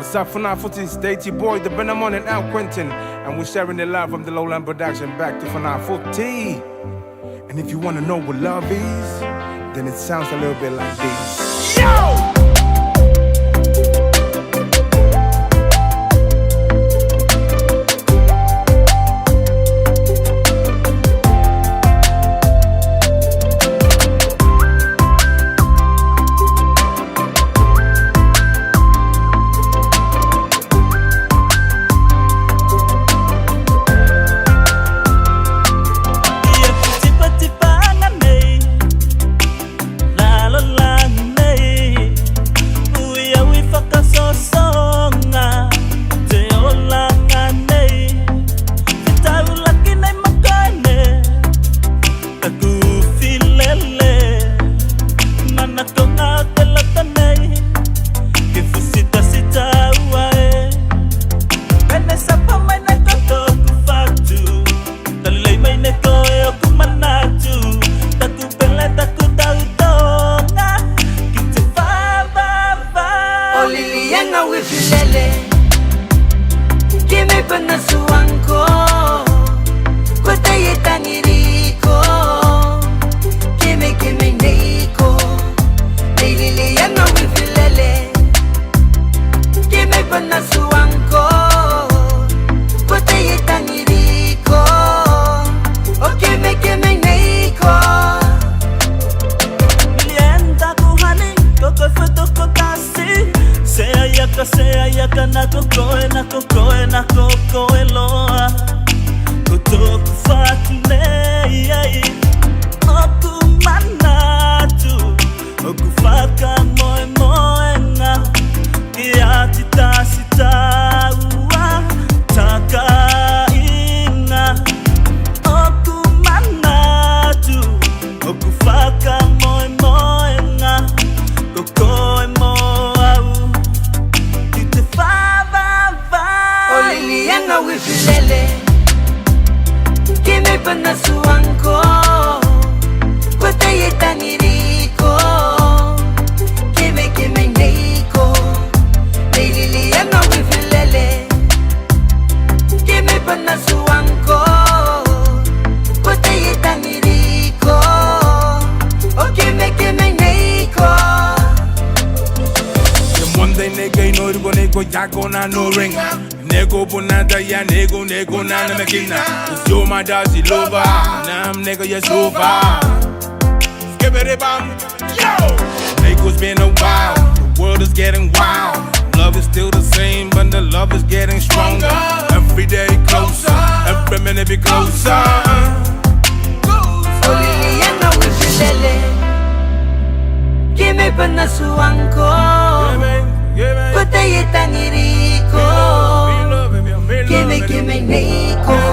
What's up for now, footies? TeidyBoy, the Bwenaman and Lquintin, and we're sharing it live from the Lowland Production. Back to for now, footy. And if you wanna know what love is, then it sounds a little bit like this. Yo! Ifilele, kimi pana suangko, kota yetangiriko, kimi neiko, nilili yana ifilele, kimi pana suangko, kota yetangiriko, o kimi neiko. Lienda kuhani, koko foto kasi. Sea yaka na kokoe loa kutoku fatune oku manatu oku faka moenga kia tita sita ua taka inga oku manatu oku faka moenga kokoe Yana Ifilele, kimi pana suangko, kota yetangiriko, kimi neiko, nilili yana Ifilele, kimi pana suangko, kota yetangiriko, o kimi neiko. The Monday nigga, no nego yako na no ring. Nego bonada ya nego na na mekina. Cause you're my dazi lover. Now I'm nigga yes over. Skip it bam. Yo! Nego's been a while. The world is getting wild. Love is still the same, but the love is getting stronger. Every day closer. Every minute be closer. Yana Ifilele, kimi pana suangko, kota yetangiriko, kimi neiko.